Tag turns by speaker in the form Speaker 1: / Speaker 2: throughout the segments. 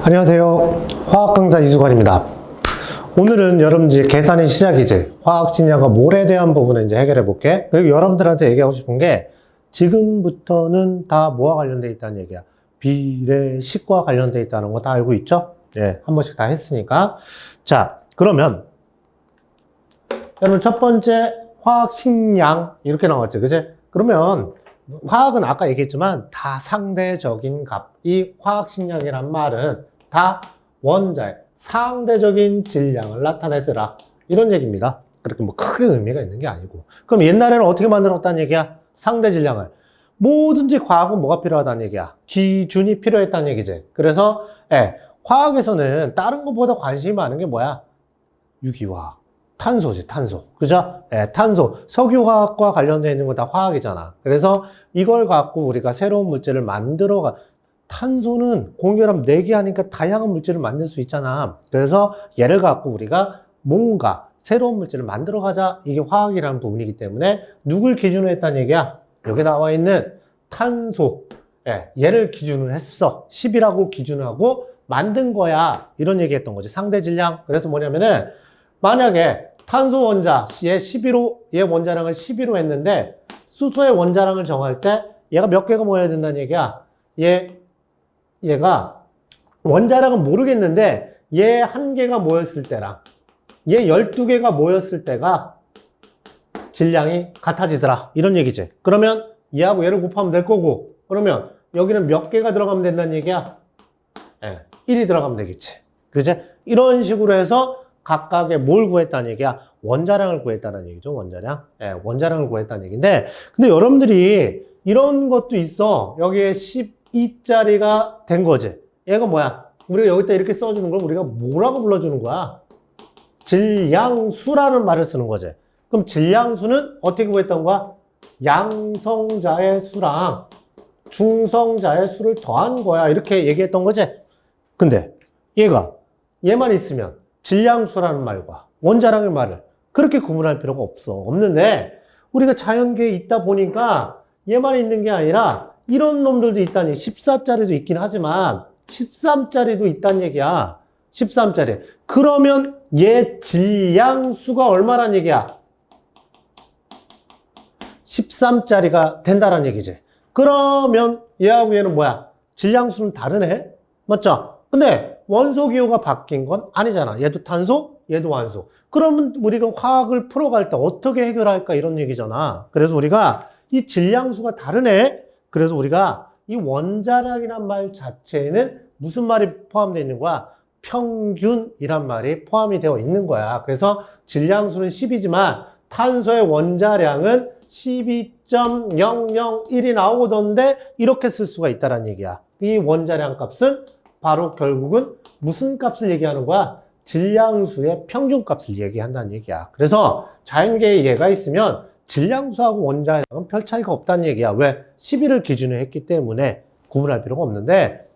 Speaker 1: 안녕하세요. 화학 강사 이수관입니다. 오늘은 여러분들 계산의 시작이지 화학 질량과 몰에 대한 부분을 이제 해결해 볼게. 그리고 여러분들한테 얘기하고 싶은 게 지금부터는 다 뭐와 관련돼 있다는 얘기야. 비례식과 관련돼 있다는 거 다 알고 있죠? 예, 한 번씩 다 했으니까. 자, 그러면 여러분 첫 번째 화학 식량 이렇게 나왔죠, 그지? 그러면 화학은 아까 얘기했지만 다 상대적인 값. 이 화학 식량이란 말은 다 원자의 상대적인 질량을 나타내더라. 이런 얘기입니다. 그렇게 뭐 크게 의미가 있는 게 아니고. 그럼 옛날에는 어떻게 만들었다는 얘기야? 상대 질량을. 뭐든지 과학은 뭐가 필요하다는 얘기야? 기준이 필요했다는 얘기지. 그래서 화학에서는 다른 것보다 관심이 많은 게 뭐야? 유기화학. 탄소지, 탄소. 그죠? 탄소. 석유화학과 관련되어 있는 거 다 화학이잖아. 그래서 이걸 갖고 우리가 새로운 물질을 만들어가. 탄소는 공결함 4개 하니까 다양한 물질을 만들 수 있잖아. 그래서 얘를 갖고 우리가 뭔가 새로운 물질을 만들어 가자. 이게 화학이라는 부분이기 때문에 누굴 기준으로 했다는 얘기야? 여기 나와 있는 탄소. 얘를 기준으로 했어. 10이라고 기준하고 만든 거야. 이런 얘기 했던 거지. 상대 질량. 그래서 뭐냐면은 만약에 탄소 원자 얘 11호, 얘 원자량을 11호 했는데 수소의 원자량을 정할 때 얘가 몇 개가 모여야 된다는 얘기야. 얘가 원자량은 모르겠는데 얘 1개가 모였을 때랑 얘 12개가 모였을 때가 질량이 같아지더라. 이런 얘기지. 그러면 얘하고 얘를 곱하면 될 거고, 그러면 여기는 몇 개가 들어가면 된다는 얘기야? 1이 들어가면 되겠지. 그지? 이런 식으로 해서 각각의 뭘 구했다는 얘기야? 원자량을 구했다는 얘기죠, 원자량. 원자량을 구했다는 얘기인데, 근데 여러분들이 이런 것도 있어. 여기에 12짜리가 된 거지. 얘가 뭐야? 우리가 여기다 이렇게 써주는 걸 우리가 뭐라고 불러주는 거야? 질량수라는 말을 쓰는 거지. 그럼 질량수는 어떻게 구했던 거야? 양성자의 수랑 중성자의 수를 더한 거야. 이렇게 얘기했던 거지. 근데 얘만 있으면 질량수라는 말과 원자량의 말을 그렇게 구분할 필요가 없는데 우리가 자연계에 있다 보니까 얘만 있는 게 아니라 이런 놈들도 있다니. 14짜리도 있긴 하지만 13짜리도 있다는 얘기야. 13짜리. 그러면 얘 질량수가 얼마란 얘기야? 13짜리가 된다는 얘기지. 그러면 얘하고 얘는 뭐야? 질량수는 다르네? 맞죠? 근데 원소 기호가 바뀐 건 아니잖아. 얘도 탄소, 얘도 완소. 그러면 우리가 화학을 풀어갈 때 어떻게 해결할까? 이런 얘기잖아. 그래서 우리가 이 질량수가 다르네? 그래서 우리가 이 원자량이란 말 자체에는 무슨 말이 포함되어 있는 거야? 평균이란 말이 포함이 되어 있는 거야. 그래서 질량수는 10이지만 탄소의 원자량은 12.001이 나오던데 이렇게 쓸 수가 있다는 얘기야. 이 원자량 값은 바로 결국은 무슨 값을 얘기하는 거야? 질량수의 평균값을 얘기한다는 얘기야. 그래서 자연계에 얘가 있으면 질량수하고 원자량은 별 차이가 없다는 얘기야. 왜? 11을 기준으로 했기 때문에 구분할 필요가 없는데,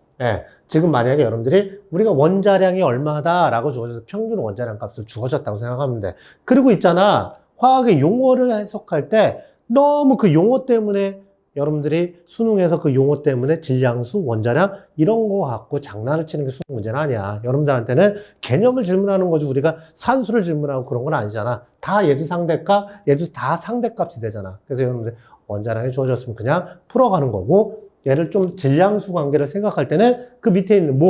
Speaker 1: 지금 만약에 여러분들이 우리가 원자량이 얼마다라고 주어져서 평균 원자량 값을 주어졌다고 생각하면 돼. 그리고 있잖아, 화학의 용어를 해석할 때 너무 그 용어 때문에 여러분들이 수능에서 그 용어 때문에 질량수, 원자량 이런 거 갖고 장난을 치는 게 수능 문제는 아니야. 여러분들한테는 개념을 질문하는 거지 우리가 산수를 질문하고 그런 건 아니잖아. 다 얘도 상대값, 얘도 다 상대값이 되잖아. 그래서 여러분들 원자량이 주어졌으면 그냥 풀어가는 거고, 얘를 좀 질량수 관계를 생각할 때는 그 밑에 있는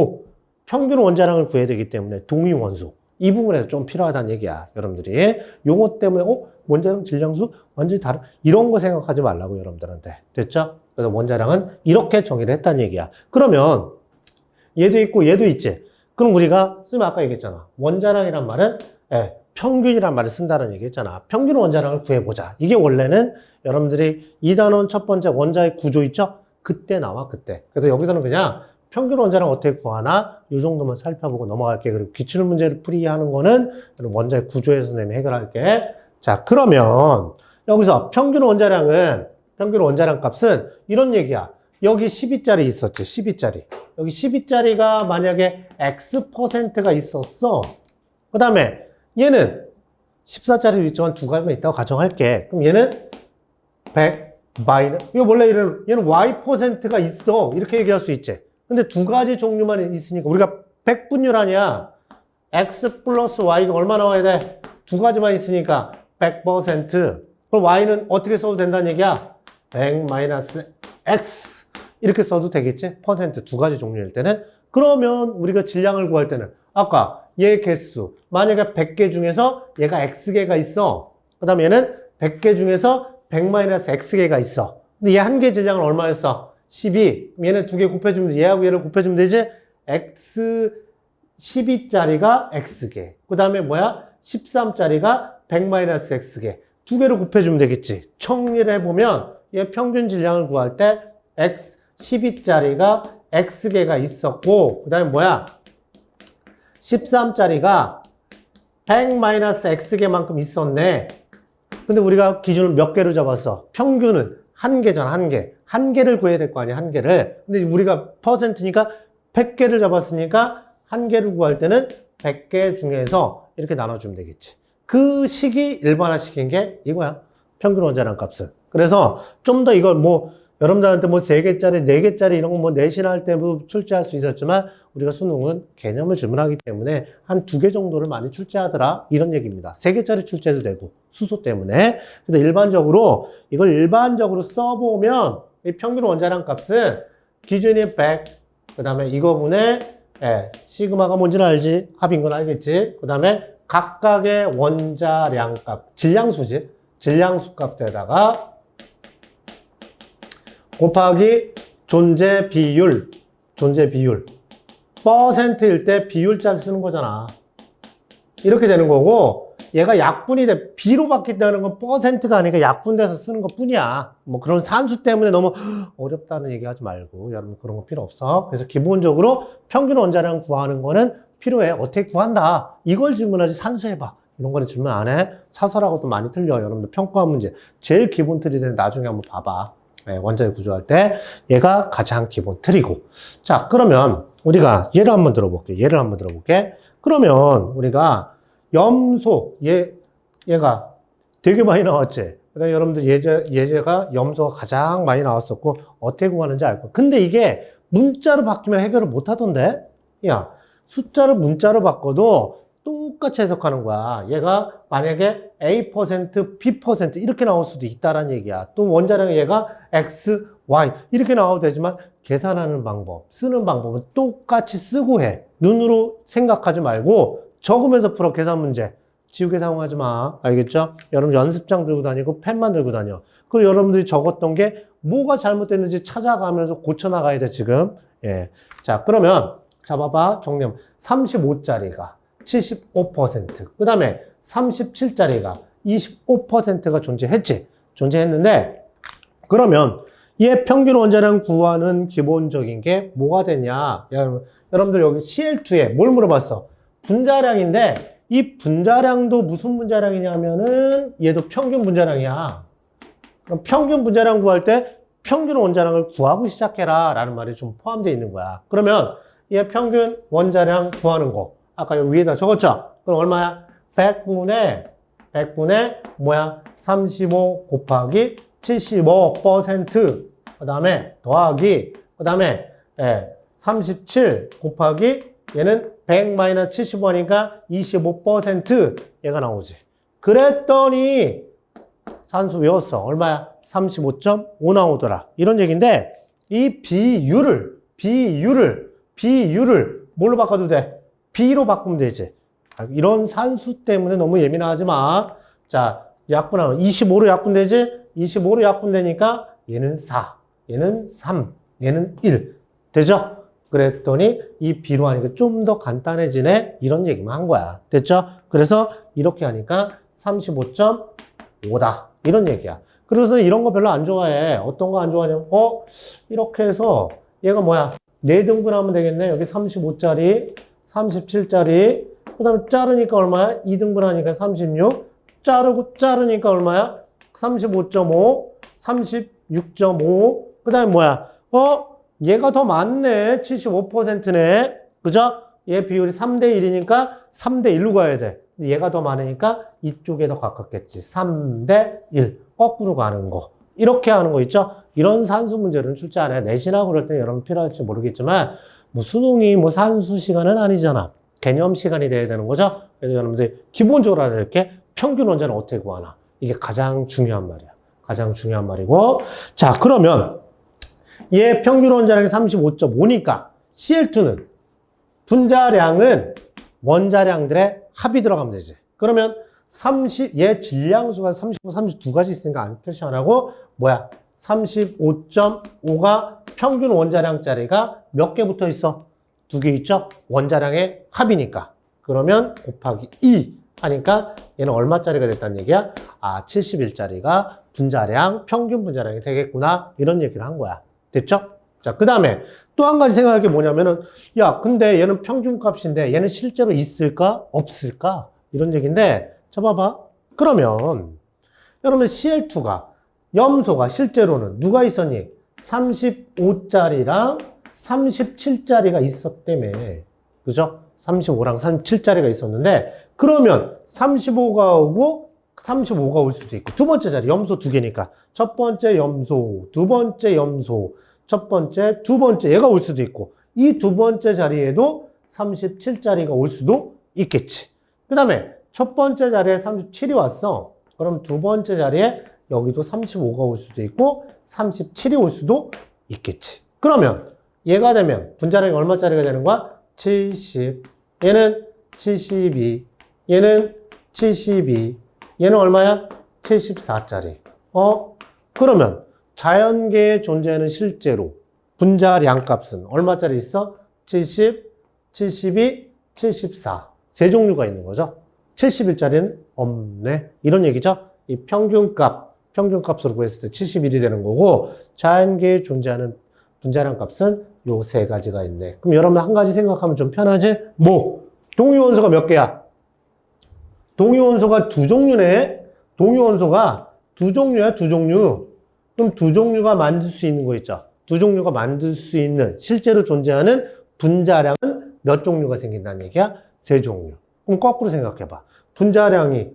Speaker 1: 평균 원자량을 구해야 되기 때문에 동위 원소 이 부분에서 좀 필요하다는 얘기야. 여러분들이 용어 때문에 원자량, 질량수 완전히 다른 이런 거 생각하지 말라고 여러분들한테. 됐죠? 그래서 원자량은 이렇게 정의를 했다는 얘기야. 그러면 얘도 있고 얘도 있지. 그럼 우리가 쓰면 아까 얘기했잖아. 원자량이란 말은 평균이란 말을 쓴다는 얘기했잖아. 평균 원자량을 구해보자. 이게 원래는 여러분들이 2단원 첫 번째 원자의 구조 있죠? 그때 나와, 그때. 그래서 여기서는 그냥 평균 원자량 어떻게 구하나 이 정도만 살펴보고 넘어갈게. 그리고 기출 문제를 풀이하는 거는 원자의 구조에서 선생님이 해결할게. 자, 그러면 여기서 평균 원자량 값은 이런 얘기야. 여기 12짜리 있었지, 12짜리. 여기 12짜리가 만약에 X%가 있었어. 그 다음에 얘는 14짜리도 있지만 두 가지만 있다고 가정할게. 그럼 얘는 100 이거 원래 얘는 Y%가 있어. 이렇게 얘기할 수 있지. 근데 두 가지 종류만 있으니까 우리가 백분율 아니야. x 플러스 y가 얼마 나와야 돼? 두 가지만 있으니까 100%. 그럼 y는 어떻게 써도 된다는 얘기야? 100 마이너스 x 이렇게 써도 되겠지? 퍼센트 두 가지 종류일 때는. 그러면 우리가 질량을 구할 때는 아까 얘 개수 만약에 100개 중에서 얘가 x개가 있어. 그 다음에 얘는 100개 중에서 100 마이너스 x개가 있어. 근데 얘 한 개 질량은 얼마였어? 12. 얘는 두 개 곱해주면 돼. 얘하고 얘를 곱해주면 되지? x 12짜리가 x개. 그 다음에 뭐야? 13짜리가 100 마이너스 x개. 두 개를 곱해주면 되겠지. 정리를 해보면 얘 평균 질량을 구할 때 x 12짜리가 x개가 있었고 그 다음에 뭐야? 13짜리가 100 마이너스 x개만큼 있었네. 근데 우리가 기준을 몇 개로 잡았어? 평균은 한 개잖아, 한 개. 한 개를 구해야 될 거 아니야, 한 개를. 근데 우리가 퍼센트니까 100개를 잡았으니까 한 개를 구할 때는 100개 중에서 이렇게 나눠주면 되겠지. 그 식이 일반화시킨 게 이거야. 평균 원자량 값은. 그래서 좀 더 이걸 뭐 여러분들한테 뭐 3개짜리, 4개짜리 이런 거 뭐 내신할 때 뭐 출제할 수 있었지만 우리가 수능은 개념을 질문하기 때문에 한 2개 정도를 많이 출제하더라. 이런 얘기입니다. 3개짜리 출제도 되고 수소 때문에. 근데 일반적으로 이걸 일반적으로 써보면 이 평균 원자량 값은 기준이 100, 그 다음에 이거분의 시그마가 뭔지는 알지? 합인 건 알겠지? 그 다음에 각각의 원자량 값, 질량수지? 질량수 값에다가 곱하기 존재 비율, 퍼센트일 때 비율자를 쓰는 거잖아. 이렇게 되는 거고, 얘가 약분이 돼. B로 바뀐다는 건 퍼센트가 아니라 약분돼서 쓰는 것 뿐이야. 뭐 그런 산수 때문에 너무 어렵다는 얘기 하지 말고, 여러분 그런 거 필요 없어. 그래서 기본적으로 평균 원자량 구하는 거는 필요해. 어떻게 구한다. 이걸 질문하지 산수해봐. 이런 거는 질문 안 해. 사설하고도 많이 틀려. 여러분들 평가 문제. 제일 기본 틀이 되는 나중에 한번 봐봐. 원자력 구조할 때 얘가 가장 기본 틀이고. 자, 그러면 우리가 얘를 한번 들어볼게. 그러면 우리가 염소, 얘가 되게 많이 나왔지. 그다음에 여러분들 예제가 염소가 가장 많이 나왔었고 어떻게 구하는지 알 거야. 근데 이게 문자로 바뀌면 해결을 못 하던데? 야, 숫자를 문자로 바꿔도 똑같이 해석하는 거야. 얘가 만약에 A%, B% 이렇게 나올 수도 있다라는 얘기야. 또 원자량 얘가 X, Y 이렇게 나와도 되지만 계산하는 방법, 쓰는 방법은 똑같이 쓰고 해. 눈으로 생각하지 말고 적으면서 풀어. 계산 문제. 지우개 사용하지 마. 알겠죠? 여러분 연습장 들고 다니고 펜만 들고 다녀. 그리고 여러분들이 적었던 게 뭐가 잘못됐는지 찾아가면서 고쳐나가야 돼, 지금. 예. 자, 그러면 잡아봐. 정리하면 35짜리가 75%, 그 다음에 37짜리가 25%가 존재했는데, 그러면 얘 평균 원자량 구하는 기본적인 게 뭐가 되냐? 여러분들 여기 CL2에 뭘 물어봤어? 분자량인데, 이 분자량도 무슨 분자량이냐면은 얘도 평균 분자량이야. 그럼 평균 분자량 구할 때 평균 원자량을 구하고 시작해라 라는 말이 좀 포함되어 있는 거야. 그러면 얘 평균 원자량 구하는 거 아까 여기 위에다 적었죠? 그럼 얼마야? 100분의 뭐야? 35 곱하기 75%, 그 다음에 더하기, 그 다음에 37 곱하기 얘는 100 마이너스 75니까 25% 얘가 나오지. 그랬더니 산수 외웠어. 얼마야? 35.5 나오더라. 이런 얘기인데 이 비율을 뭘로 바꿔도 돼? B로 바꾸면 되지. 이런 산수 때문에 너무 예민하지 마. 자, 약분하면 25로 약분되지? 25로 약분되니까 얘는 4, 얘는 3, 얘는 1. 되죠? 그랬더니 이 B로 하니까 좀 더 간단해지네. 이런 얘기만 한 거야. 됐죠? 그래서 이렇게 하니까 35.5다. 이런 얘기야. 그래서 이런 거 별로 안 좋아해. 어떤 거 안 좋아하냐면 이렇게 해서 얘가 뭐야? 4등분 하면 되겠네. 여기 35짜리, 37짜리, 그 다음에 자르니까 얼마야? 2등분 하니까 36, 자르니까 얼마야? 35.5, 36.5, 그 다음에 뭐야? 얘가 더 많네. 75%네. 그죠? 얘 비율이 3대 1이니까 3대 1로 가야 돼. 얘가 더 많으니까 이쪽에 더 가깝겠지. 3대 1. 거꾸로 가는 거. 이렇게 하는 거 있죠? 이런 산수 문제는 출제 안 해. 내신하고 그럴 때 여러분 필요할지 모르겠지만 뭐 수능이 뭐 산수 시간은 아니잖아. 개념 시간이 돼야 되는 거죠. 그래서 여러분들 기본적으로 알아야 될 게 평균 원자는 어떻게 구하나. 이게 가장 중요한 말이야. 가장 중요한 말이고. 자, 그러면 얘 평균 원자량이 35.5니까 CL2는 분자량은 원자량들의 합이 들어가면 되지. 그러면 얘 질량수가 35, 32가지 있으니까 안 표시 안 하고 뭐야? 35.5가 평균 원자량짜리가 몇 개 붙어 있어? 2개 있죠? 원자량의 합이니까. 그러면 곱하기 2 하니까 얘는 얼마짜리가 됐다는 얘기야? 아, 71짜리가 분자량, 평균 분자량이 되겠구나. 이런 얘기를 한 거야. 됐죠? 자, 그 다음에 또 한 가지 생각할 게 뭐냐면은, 야, 근데 얘는 평균값인데 얘는 실제로 있을까? 없을까? 이런 얘기인데, 자, 봐봐. 그러면, 여러분 CL2가, 염소가 실제로는 누가 있었니? 35짜리랑 37짜리가 있었다며. 그죠? 35랑 37짜리가 있었는데, 그러면 35가 오고 35가 올 수도 있고, 두 번째 자리, 염소 두 개니까. 첫 번째 염소, 두 번째 염소, 첫 번째, 두 번째, 얘가 올 수도 있고, 이 두 번째 자리에도 37짜리가 올 수도 있겠지. 그 다음에 첫 번째 자리에 37이 왔어. 그럼 두 번째 자리에 여기도 35가 올 수도 있고, 37이 올 수도 있겠지. 그러면 얘가 되면 분자량이 얼마짜리가 되는 거야? 70. 얘는 72. 얘는 72. 얘는 얼마야? 74짜리. 그러면 자연계에 존재하는 실제로 분자량 값은 얼마짜리 있어? 70, 72, 74. 세 종류가 있는 거죠. 71짜리는 없네. 이런 얘기죠. 이 평균값으로 구했을 때 71이 되는 거고, 자연계에 존재하는 분자량 값은 요 세 가지가 있네. 그럼 여러분 한 가지 생각하면 좀 편하지? 뭐? 동위원소가 몇 개야? 동위원소가 두 종류네. 동위원소가 두 종류야, 두 종류. 그럼 두 종류가 만들 수 있는 거 있죠? 두 종류가 만들 수 있는 실제로 존재하는 분자량은 몇 종류가 생긴다는 얘기야? 세 종류. 그럼 거꾸로 생각해봐. 분자량이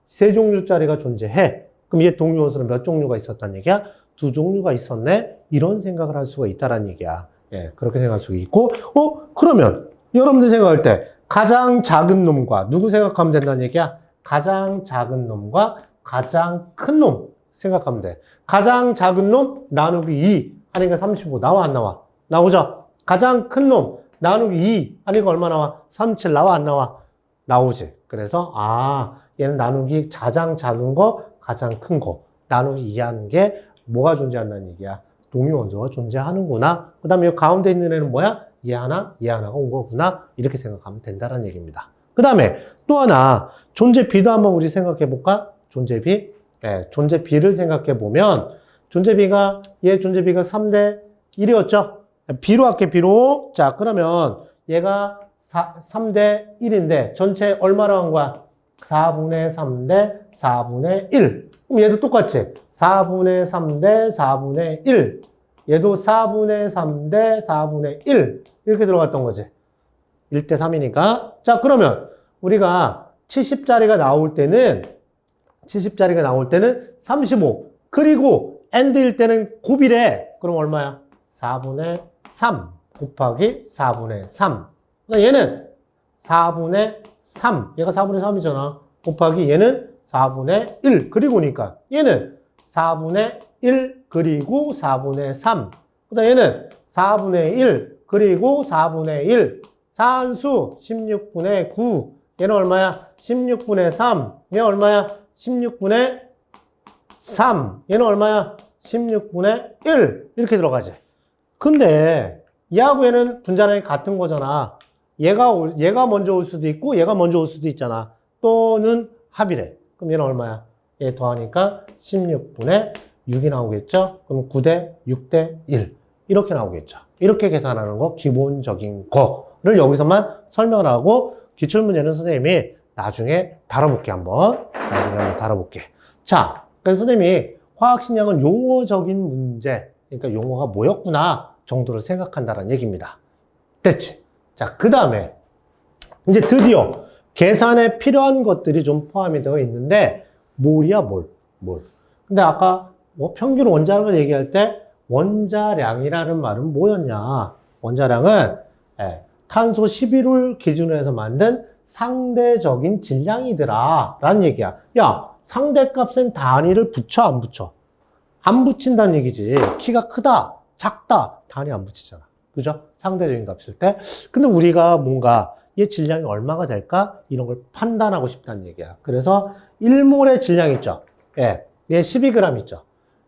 Speaker 1: 세 종류짜리가 존재해. 그럼 얘 동위원소는 몇 종류가 있었다는 얘기야? 두 종류가 있었네? 이런 생각을 할 수가 있다는 얘기야. 예, 그렇게 생각할 수 있고, 그러면 여러분들 생각할 때 가장 작은 놈과 누구 생각하면 된다는 얘기야? 가장 작은 놈과 가장 큰 놈 생각하면 돼. 가장 작은 놈 나누기 2 하니까 35 나와 안 나와? 나오죠? 가장 큰 놈 나누기 2 하니까 얼마 나와? 37 나와 안 나와? 나오지. 그래서 얘는 나누기 가장 작은 거 가장 큰 거 나누기 2 하는 게 뭐가 존재한다는 얘기야? 동위원소가 존재하는구나. 그 다음에 이 가운데 있는 애는 뭐야? 얘 하나가 온 거구나. 이렇게 생각하면 된다는 얘기입니다. 그 다음에 또 하나 존재비도 한번 우리 생각해 볼까? 존재비. 네, 존재비를 생각해 보면 얘 존재비가 3대 1이었죠? B로 할게, B로. 자, 그러면 얘가 3대 1인데 전체 얼마로 한 거야? 4분의 3 대 4분의 1. 그럼 얘도 똑같지? 4분의 3 대 4분의 1. 얘도 4분의 3 대 4분의 1. 이렇게 들어갔던 거지. 1대 3이니까. 자, 그러면 우리가 70짜리가 나올 때는 35. 그리고 AND일 때는 곱이래. 그럼 얼마야? 4분의 3 곱하기 4분의 3. 얘는 4분의 3. 얘가 4분의 3이잖아. 곱하기 얘는 4분의 1. 그리고니까 얘는 4분의 1 그리고 4분의 3. 그다음 얘는 4분의 1 그리고 4분의 1. 사한수 16분의 9. 얘는 얼마야? 16분의 3. 얘 얼마야? 16분의 3. 얘는 얼마야? 16분의 1. 이렇게 들어가지. 근데 얘하고 얘는 분자량이 같은 거잖아. 얘가 먼저 올 수도 있고 얘가 먼저 올 수도 있잖아. 또는 합이래. 그럼 얘는 얼마야? 얘 더하니까 16분의 6이 나오겠죠? 그럼 9대 6대 1. 이렇게 나오겠죠. 이렇게 계산하는 거 기본적인 거를 여기서만 설명을 하고 기출문제는 선생님이 나중에 다뤄볼게 한번. 다뤄볼게. 자, 그래서 선생님이 화학식량은 용어적인 문제, 그러니까 용어가 뭐였구나 정도를 생각한다는 얘기입니다. 됐지? 자, 그 다음에 이제 드디어 계산에 필요한 것들이 좀 포함이 되어 있는데 뭘이야, 뭘. 근데 아까 평균 원자량을 얘기할 때 원자량이라는 말은 뭐였냐? 원자량은 예, 탄소 11을 기준으로 해서 만든 상대적인 질량이더라 라는 얘기야. 야, 상대값엔 단위를 붙여 안 붙여? 안 붙인다는 얘기지. 키가 크다, 작다, 단위 안 붙이잖아. 그죠? 상대적인 값일 때. 근데 우리가 뭔가 얘 질량이 얼마가 될까? 이런 걸 판단하고 싶다는 얘기야. 그래서 1몰의 질량 있죠? 예, 얘 12g 있죠?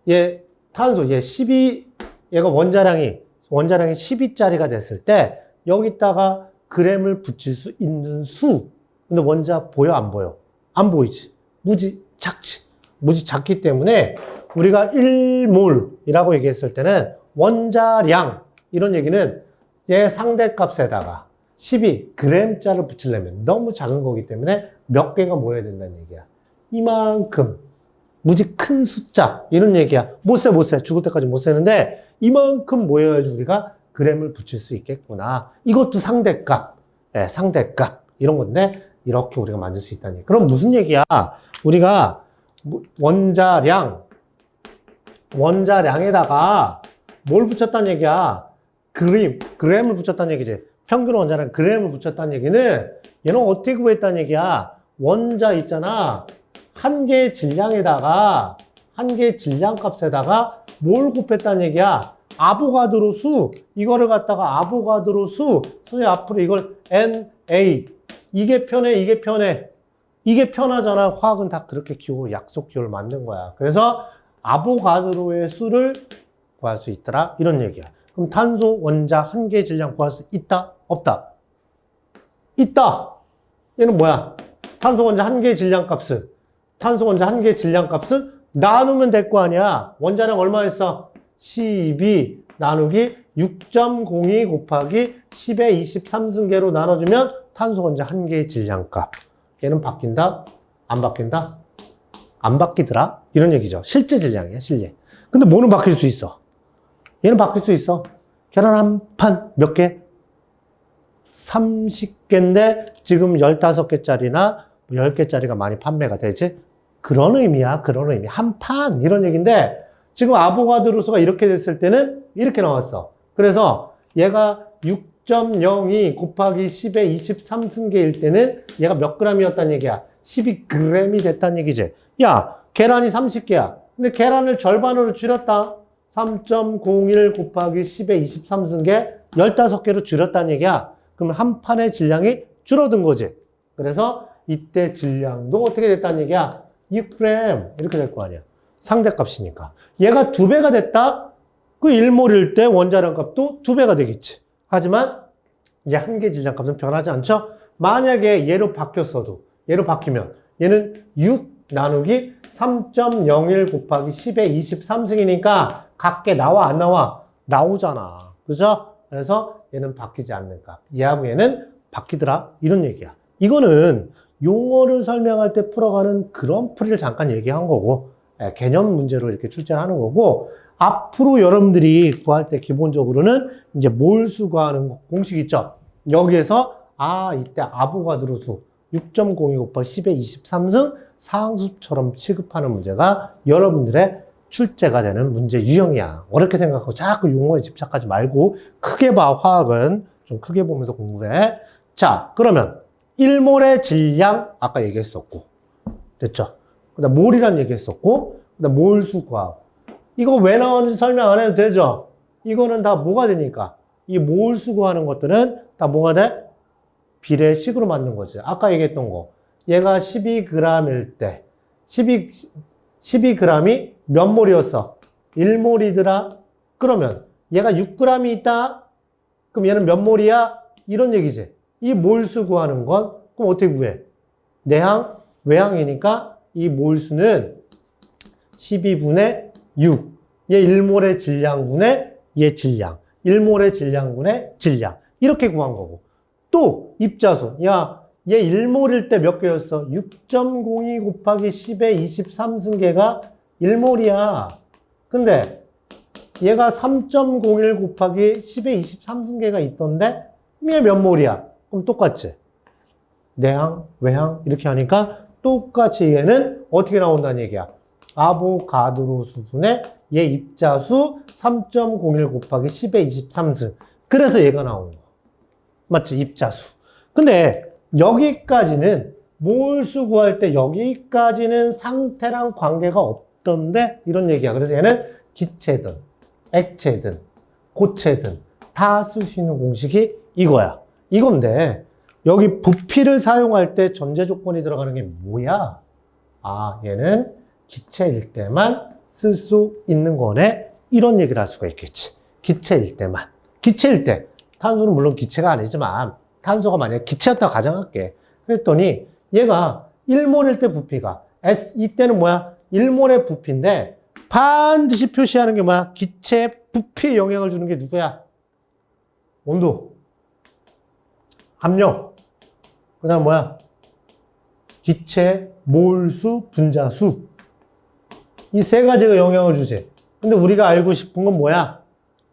Speaker 1: 얘 탄소, 얘 12, 얘가 원자량이 12짜리가 됐을 때 여기다가 g을 붙일 수 있는 수. 근데 원자 보여, 안 보여? 안 보이지. 무지 작지. 무지 작기 때문에 우리가 1몰이라고 얘기했을 때는 원자량, 이런 얘기는 얘 상대값에다가 12g짜리를 붙이려면 너무 작은 거기 때문에 몇 개가 모여야 된다는 얘기야. 이만큼. 무지 큰 숫자. 이런 얘기야. 못 세. 죽을 때까지 못 세는데 이만큼 모여야지 우리가 g을 붙일 수 있겠구나. 이것도 상대값. 예, 상대값. 이런 건데 이렇게 우리가 만들 수 있다는 얘기. 그럼 무슨 얘기야? 우리가 원자량에다가 뭘 붙였다는 얘기야? g을 붙였다는 얘기지. 평균 원자량 g을 붙였다는 얘기는 얘는 어떻게 구했다는 얘기야? 원자 있잖아. 한 개의 질량에다가, 한 개의 질량값에다가 뭘 곱했다는 얘기야? 아보가드로 수. 이거를 갖다가 아보가드로 수. 선생님 앞으로 이걸 NA. 이게 편해, 이게 편해. 이게 편하잖아. 화학은 다 그렇게 기호, 약속 기호를 만든 거야. 그래서 아보가드로의 수를 구할 수 있더라. 이런 얘기야. 그럼 탄소 원자 한 개의 질량 구할 수 있다? 없다? 있다. 얘는 뭐야? 탄소 원자 한 개의 질량 값을, 탄소 원자 한 개의 질량 값을 나누면 될 거 아니야. 원자량 얼마였어? 12 나누기 6.02 곱하기 10의 23승계로 나눠주면 탄소 원자 한 개의 질량 값. 얘는 바뀐다? 안 바뀐다? 안 바뀌더라? 이런 얘기죠. 실제 질량이야, 실제. 근데 뭐는 바뀔 수 있어? 얘는 바뀔 수 있어. 계란 한 판 몇 개? 30개인데 지금 15개짜리나 10개짜리가 많이 판매가 되지? 그런 의미야, 그런 의미. 한 판, 이런 얘기인데 지금 아보가드로수가 이렇게 됐을 때는 이렇게 나왔어. 그래서 얘가 6.02 곱하기 10의 23승계일 때는 얘가 몇 g이었다는 얘기야? 12g이 됐다는 얘기지. 야, 계란이 30개야. 근데 계란을 절반으로 줄였다. 3.01 곱하기 10의 23승계 15개로 줄였다는 얘기야. 그럼 한 판의 질량이 줄어든 거지. 그래서 이때 질량도 어떻게 됐다는 얘기야? 6g 이렇게 될 거 아니야. 상대값이니까. 얘가 2배가 됐다? 그 1몰일 때 원자량 값도 2배가 되겠지. 하지만 얘 한 개 질량 값은 변하지 않죠? 만약에 얘로 바뀌었어도, 얘로 바뀌면 얘는 6 나누기 3.01 곱하기 10의 23승이니까 각계 나와 안 나와? 나오잖아. 그죠? 그래서 얘는 바뀌지 않는 값. 얘하고 얘는 바뀌더라. 이런 얘기야. 이거는 용어를 설명할 때 풀어가는 그런 풀이를 잠깐 얘기한 거고, 개념 문제로 이렇게 출제를 하는 거고, 앞으로 여러분들이 구할 때 기본적으로는 이제 몰수 구하는 공식 있죠? 여기에서, 이때 아보가드로 수 6.02 곱하기 10의 23승 상수처럼 취급하는 문제가 여러분들의 출제가 되는 문제 유형이야. 어렵게 생각하고 자꾸 용어에 집착하지 말고 크게 봐. 화학은 좀 크게 보면서 공부해. 자, 그러면 1몰의 질량 아까 얘기했었고, 됐죠? 그다음 몰이란 얘기했었고, 그다음 몰수 구하고. 이거 왜 나왔는지 설명 안 해도 되죠? 이거는 다 뭐가 되니까? 이 몰수 구하는 것들은 다 뭐가 돼? 비례식으로 만든 거지. 아까 얘기했던 거. 얘가 12g일 때 12g이 몇 몰이었어? 1몰이더라? 그러면 얘가 6g이 있다? 그럼 얘는 몇 몰이야? 이런 얘기지. 이 몰수 구하는 건 그럼 어떻게 구해? 내항, 외항이니까 이 몰수는 12분의 6. 얘 1몰의 질량분의 얘 질량. 1몰의 질량분의 질량. 이렇게 구한 거고. 또 입자수. 야, 얘 1몰일 때 몇 개였어? 6.02 곱하기 10의 23승계가 1몰이야. 근데 얘가 3.01 곱하기 10의 23승계가 있던데 얘 몇 몰이야? 그럼 똑같지. 내항, 외항 이렇게 하니까 똑같이 얘는 어떻게 나온다는 얘기야? 아보가드로 수분의 얘 입자수 3.01 곱하기 10의 23승. 그래서 얘가 나오는 거. 맞지? 입자수. 근데 여기까지는 몰수 구할 때 여기까지는 상태랑 관계가 없던데 이런 얘기야. 그래서 얘는 기체든 액체든 고체든 다 쓸 수 있는 공식이 이거야. 이건데 여기 부피를 사용할 때 전제 조건이 들어가는 게 뭐야? 아, 얘는 기체일 때만 쓸 수 있는 거네. 이런 얘기를 할 수가 있겠지. 기체일 때만. 기체일 때. 탄소는 물론 기체가 아니지만 탄소가 만약에 기체였다고 가정할게. 그랬더니 얘가 1몰일 때 부피가 이때는 뭐야? 1몰의 부피인데 반드시 표시하는 게 뭐야? 기체 부피에 영향을 주는 게 누구야? 온도, 압력, 그 다음 뭐야? 기체, 몰수, 분자수. 이 세 가지가 영향을 주지. 근데 우리가 알고 싶은 건 뭐야?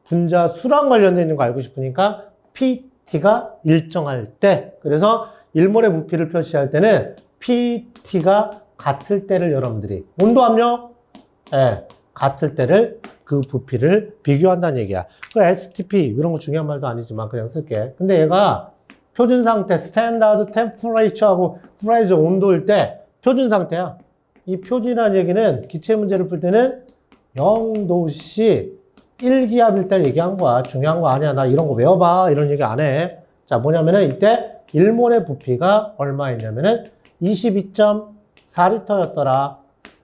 Speaker 1: 분자수랑 관련되어 있는 거 알고 싶으니까 PT가 일정할 때. 그래서 1몰의 부피를 표시할 때는 PT가 같을 때를 여러분들이 온도 압력 같을 때를 그 부피를 비교한다는 얘기야. 그 STP 이런 거 중요한 말도 아니지만 그냥 쓸게. 근데 얘가 표준 상태 스탠다드 템퍼레이처하고 프라이저 온도일 때 표준 상태야. 이 표준이라는 얘기는 기체 문제를 풀 때는 0도씨 1기압일 때 얘기한 거야. 중요한 거 아니야. 나 이런 거 외워봐. 이런 얘기 안 해. 자, 뭐냐면은 이때 1몰의 부피가 얼마였냐면은 22.4리터였더라.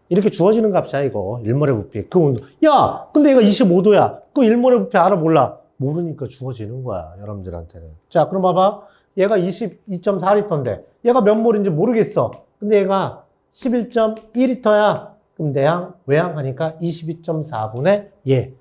Speaker 1: 이렇게 주어지는 값이야, 이거. 1몰의 부피. 그 온도. 야! 근데 얘가 25도야. 그 1몰의 부피 알아, 몰라? 모르니까 주어지는 거야, 여러분들한테는. 자, 그럼 봐봐. 얘가 22.4리터인데, 얘가 몇 몰인지 모르겠어. 근데 얘가 11.2리터야. 그럼 내양, 외양 하니까 22.4분의 얘.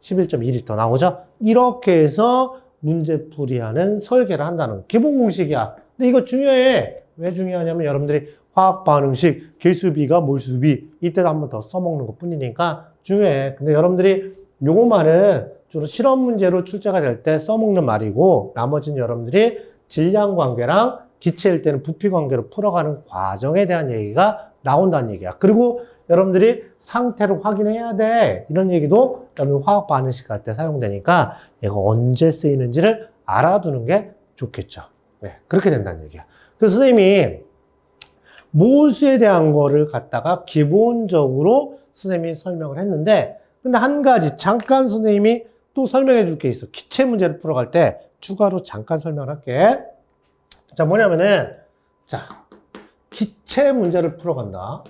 Speaker 1: 11.2리터 나오죠? 이렇게 해서 문제풀이하는 설계를 한다는 기본 공식이야. 근데 이거 중요해. 왜 중요하냐면 여러분들이 화학 반응식, 개수비가 몰수비 이때도 한 번 더 써먹는 것 뿐이니까 중요해. 근데 여러분들이 요거 말은 주로 실험 문제로 출제가 될 때 써먹는 말이고 나머지는 여러분들이 질량 관계랑 기체일 때는 부피 관계로 풀어가는 과정에 대한 얘기가 나온다는 얘기야. 그리고 여러분들이 상태를 확인해야 돼. 이런 얘기도 여러분 화학 반응식 할 때 사용되니까 얘가 언제 쓰이는지를 알아두는 게 좋겠죠. 네, 그렇게 된다는 얘기야. 그래서 선생님이 몰수에 대한 거를 갖다가 기본적으로 선생님이 설명을 했는데 근데 한 가지 잠깐 선생님이 또 설명해 줄 게 있어. 기체 문제를 풀어갈 때 추가로 잠깐 설명을 할게. 자, 뭐냐면은 자, 기체 문제를 풀어간다.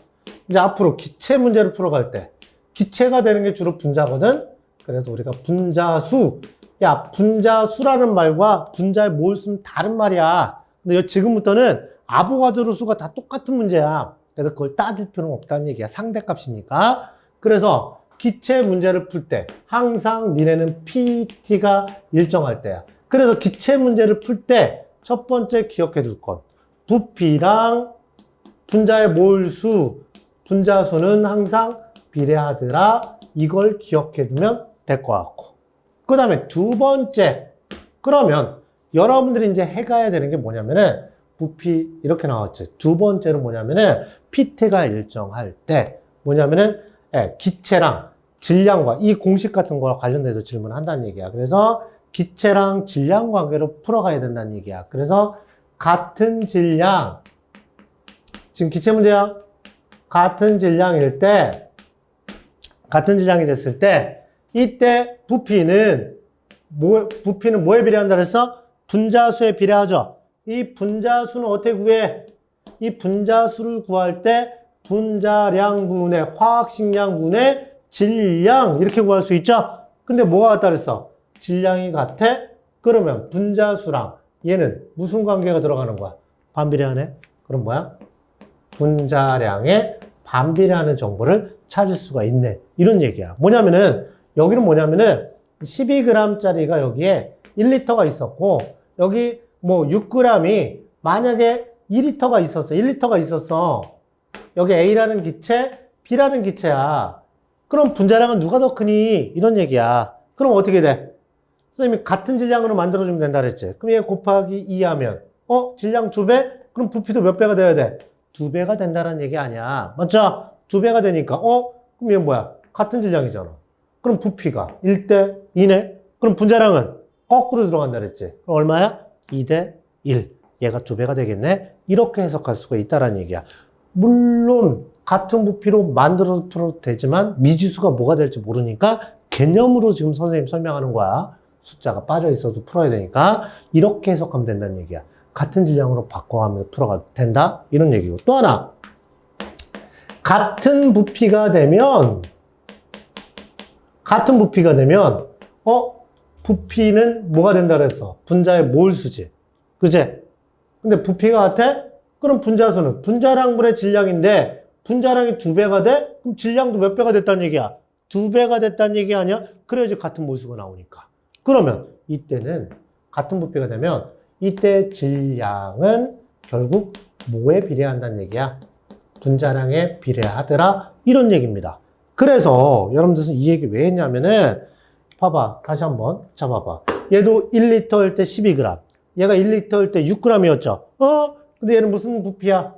Speaker 1: 이제 앞으로 기체 문제를 풀어갈 때 기체가 되는 게 주로 분자거든. 그래서 우리가 분자수, 야 분자수라는 말과 분자의 몰수는 다른 말이야. 근데 지금부터는 아보가드로 수가 다 똑같은 문제야. 그래서 그걸 따질 필요는 없다는 얘기야. 상대값이니까. 그래서 기체 문제를 풀 때 항상 니네는 PT가 일정할 때야. 그래서 기체 문제를 풀 때 첫 번째 기억해 둘 것. 부피랑 분자의 몰수, 분자수는 항상 비례하더라. 이걸 기억해 두면 될 것 같고. 그 다음에 두 번째. 그러면 여러분들이 이제 해가야 되는 게 뭐냐면은 부피 이렇게 나왔지. 두 번째로 뭐냐면은 PT가 일정할 때 뭐냐면은 기체랑 질량과 이 공식 같은 거와 관련돼서 질문한다는 얘기야. 그래서 기체랑 질량 관계로 풀어가야 된다는 얘기야. 그래서 같은 질량 지금 기체 문제야. 같은 질량일 때 같은 질량이 됐을 때 이때 부피는 뭐에 비례한다 그랬어? 분자수에 비례하죠. 이 분자수는 어떻게 구해? 이 분자수를 구할 때 분자량분의 화학식량분의 질량 이렇게 구할 수 있죠? 근데 뭐가 같다 그랬어? 질량이 같아? 그러면 분자수랑 얘는 무슨 관계가 들어가는 거야? 반비례하네? 그럼 뭐야? 분자량에 반비례하는 정보를 찾을 수가 있네. 이런 얘기야. 뭐냐면은 여기는 뭐냐면은 12g짜리가 여기에 1리터가 있었고 여기 뭐 6g이 만약에 2리터가 있었어. 1리터가 있었어. 여기 A라는 기체, B라는 기체야. 그럼 분자량은 누가 더 크니? 이런 얘기야. 그럼 어떻게 돼? 선생님이 같은 질량으로 만들어주면 된다 그랬지. 그럼 얘 곱하기 2 하면 질량 2배? 그럼 부피도 몇 배가 돼야 돼? 2배가 된다는 얘기 아니야. 맞죠? 2배가 되니까 그럼 얘 뭐야? 같은 질량이잖아. 그럼 부피가 1대 2네? 그럼 분자량은 거꾸로 들어간다 그랬지. 그럼 얼마야? 2대 1. 얘가 2배가 되겠네. 이렇게 해석할 수가 있다라는 얘기야. 물론 같은 부피로 만들어도 풀어도 되지만 미지수가 뭐가 될지 모르니까 개념으로 지금 선생님 설명하는 거야. 숫자가 빠져 있어도 풀어야 되니까 이렇게 해석하면 된다는 얘기야. 같은 질량으로 바꿔가면서 풀어가도 된다? 이런 얘기고. 또 하나. 같은 부피가 되면 부피는 뭐가 된다 그랬어? 분자의 몰수지. 그제? 근데 부피가 같아? 그럼 분자수는 분자량분의 질량인데 분자량이 2배가 돼? 그럼 질량도 몇 배가 됐다는 얘기야? 2배가 됐다는 얘기 아니야? 그래야지 같은 몰수가 나오니까. 그러면 이때는 같은 부피가 되면 이때 질량은 결국 뭐에 비례한다는 얘기야? 분자량에 비례하더라. 이런 얘기입니다. 그래서 여러분들 이 얘기 왜 했냐면은 봐봐. 다시 한번 잡아봐. 얘도 1리터일 때 12g. 얘가 1리터일 때 6g이었죠. 근데 얘는 무슨 부피야?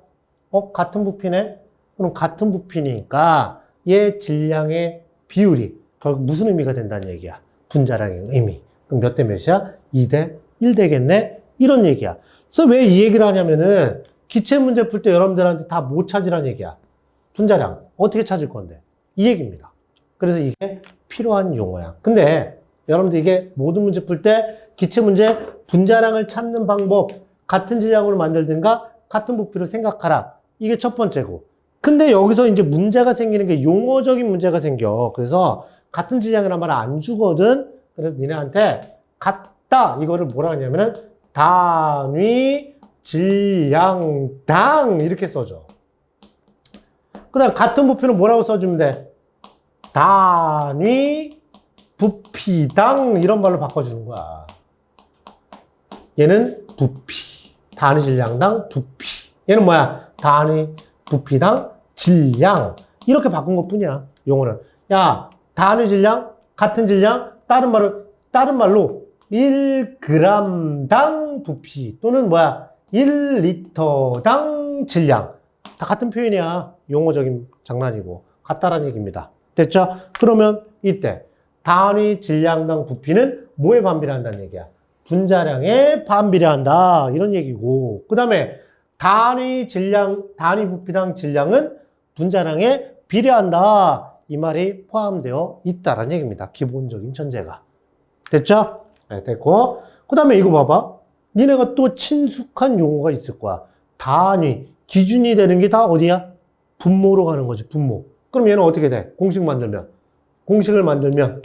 Speaker 1: 같은 부피네? 그럼 같은 부피니까 얘 질량의 비율이 결국 무슨 의미가 된다는 얘기야? 분자량의 의미. 그럼 몇 대 몇이야? 2대 1 되겠네? 이런 얘기야. 그래서 왜 이 얘기를 하냐면은 기체 문제 풀 때 여러분들한테 다 못 찾으라는 얘기야. 분자량. 어떻게 찾을 건데? 이 얘기입니다. 그래서 이게 필요한 용어야. 근데 여러분들 이게 모든 문제 풀 때 기체 문제 분자량을 찾는 방법 같은 질량으로 만들든가 같은 부피로 생각하라. 이게 첫 번째고. 근데 여기서 이제 문제가 생기는 게 용어적인 문제가 생겨. 그래서 같은 질량이란 말 안 주거든. 그래서 니네한테 같다 이거를 뭐라 하냐면은 단위 질량당 이렇게 써줘. 그 다음 같은 부피는 뭐라고 써주면 돼? 단위 부피당 이런 말로 바꿔주는 거야. 얘는 부피, 단위 질량당 부피. 얘는 뭐야? 단위 부피당 질량. 이렇게 바꾼 것 뿐이야. 용어는. 야, 단위 질량, 같은 질량, 다른 말로 1g당 부피 또는 뭐야? 1리터당 질량. 다 같은 표현이야. 용어적인 장난이고. 같다라는 얘기입니다. 됐죠? 그러면 이때 단위 질량당 부피는 뭐에 반비례한다는 얘기야? 분자량에 반비례한다. 이런 얘기고. 그 다음에 단위 부피당 질량은 분자량에 비례한다. 이 말이 포함되어 있다라는 얘기입니다. 기본적인 전제가. 됐죠? 네, 됐고. 그 다음에 이거 봐봐. 니네가 또 친숙한 용어가 있을 거야. 단위. 기준이 되는 게 다 어디야? 분모로 가는 거지, 분모. 그럼 얘는 어떻게 돼? 공식을 만들면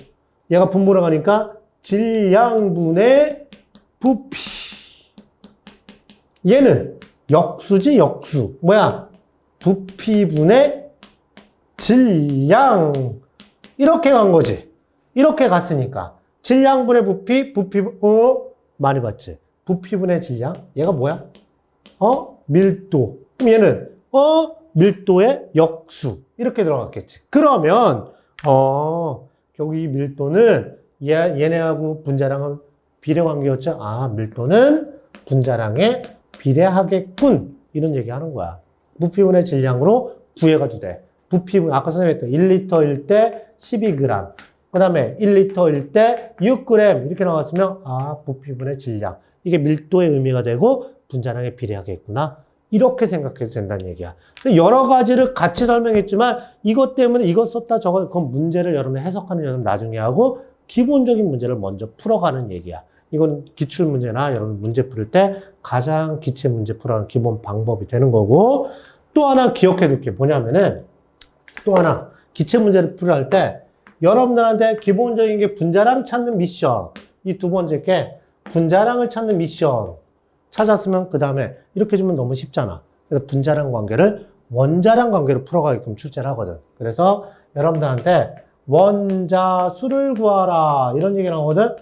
Speaker 1: 얘가 분모로 가니까 질량분의 부피. 얘는 역수지, 역수. 뭐야? 부피분의 질량. 이렇게 간 거지. 이렇게 갔으니까. 질량분의 부피, 많이 봤지? 부피분의 질량. 얘가 뭐야? 밀도. 그럼 얘는, 밀도의 역수. 이렇게 들어갔겠지. 그러면, 여기 밀도는 얘네하고 분자량은 비례 관계였죠? 아, 밀도는 분자량에 비례하겠군. 이런 얘기 하는 거야. 부피분의 질량으로 구해가지고 돼. 부피분, 아까 선생님 했던 1리터일 때 12g. 그 다음에 1리터일 때 6g. 이렇게 나왔으면, 아, 부피분의 질량. 이게 밀도의 의미가 되고 분자량에 비례하겠구나. 이렇게 생각해도 된다는 얘기야. 여러 가지를 같이 설명했지만 이것 때문에 이것 썼다 저거 그건 문제를 여러분이 해석하는 연습 나중에 하고 기본적인 문제를 먼저 풀어가는 얘기야. 이건 기출문제나 여러분 문제 풀 때 가장 기체 문제 풀어가는 기본 방법이 되는 거고 또 하나 기억해 둘 게 뭐냐면은 또 하나 기체 문제를 풀어할 때 여러분들한테 기본적인 게 분자량 찾는 미션 이 두 번째 게 분자량을 찾는 미션 찾았으면 그 다음에 이렇게 주면 너무 쉽잖아. 그래서 분자량 관계를 원자량 관계로 풀어가게끔 출제를 하거든. 그래서 여러분들한테 원자수를 구하라 이런 얘기 나오거든.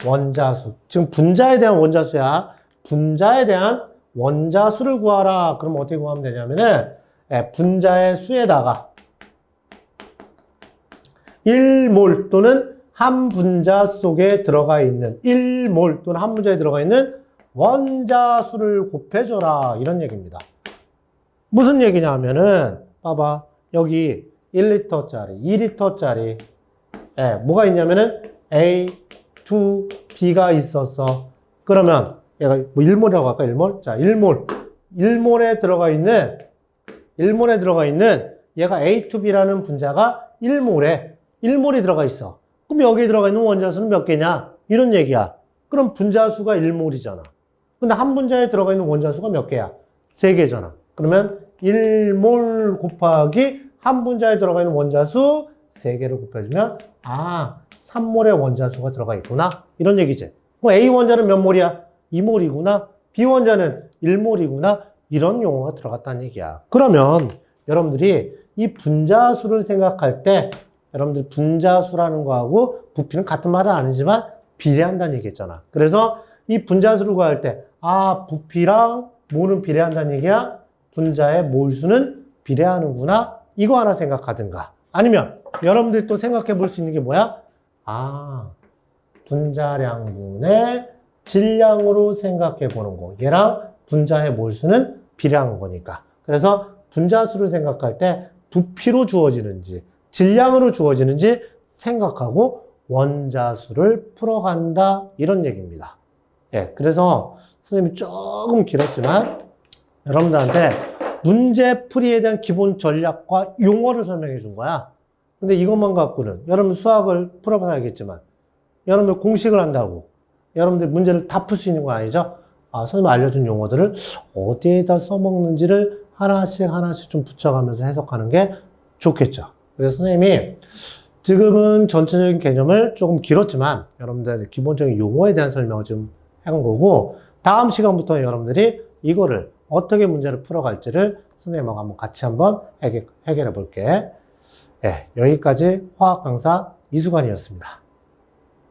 Speaker 1: 원자수. 지금 분자에 대한 원자수야. 분자에 대한 원자수를 구하라. 그럼 어떻게 구하면 되냐면은 분자의 수에다가 1몰 또는 한 분자 속에 들어가 있는 1몰 또는 한 분자에 들어가 있는 원자수를 곱해줘라 이런 얘기입니다. 무슨 얘기냐면은 봐봐 여기 1리터짜리 2리터짜리 뭐가 있냐면은 A, 2, B가 있었어. 그러면 얘가 뭐 1몰이라고 할까? 1몰? 자, 1몰. 1몰에 들어가 있는 얘가 A2B라는 분자가 1몰이 들어가 있어. 그럼 여기에 들어가 있는 원자수는 몇 개냐? 이런 얘기야. 그럼 분자수가 1몰이잖아. 근데 한 분자에 들어가 있는 원자수가 몇 개야? 3개잖아. 그러면 1몰 곱하기 한 분자에 들어가 있는 원자수 3개를 곱해주면 3몰의 원자수가 들어가 있구나. 이런 얘기지. 그럼 A 원자는 몇 몰이야? 2몰이구나. B 원자는 1몰이구나. 이런 용어가 들어갔다는 얘기야. 그러면 여러분들이 이 분자수를 생각할 때 여러분들 분자수라는 거하고 부피는 같은 말은 아니지만 비례한다는 얘기했잖아. 그래서 이 분자수를 구할 때 부피랑 모는 비례한다는 얘기야. 분자의 몰수는 비례하는구나. 이거 하나 생각하든가. 아니면 여러분들이 또 생각해 볼 수 있는 게 뭐야? 분자량분의 질량으로 생각해 보는 거. 얘랑 분자의 몰수는 비례한 거니까. 그래서 분자수를 생각할 때 부피로 주어지는지 질량으로 주어지는지 생각하고 원자수를 풀어간다. 이런 얘기입니다. 예, 그래서 선생님이 조금 길었지만 여러분들한테 문제풀이에 대한 기본 전략과 용어를 설명해 준 거야. 근데 이것만 갖고는 여러분 수학을 풀어봐야 알겠지만 여러분들 공식을 한다고 여러분들 문제를 다 풀 수 있는 건 아니죠? 선생님 알려준 용어들을 어디에다 써먹는지를 하나씩 좀 붙여가면서 해석하는 게 좋겠죠. 그래서 선생님이 지금은 전체적인 개념을 조금 길었지만 여러분들 기본적인 용어에 대한 설명을 좀 해온 거고 다음 시간부터 여러분들이 이거를 어떻게 문제를 풀어갈지를 선생님하고 한번 같이 한번 해결해 볼게. 네, 여기까지 화학 강사 이수관이었습니다.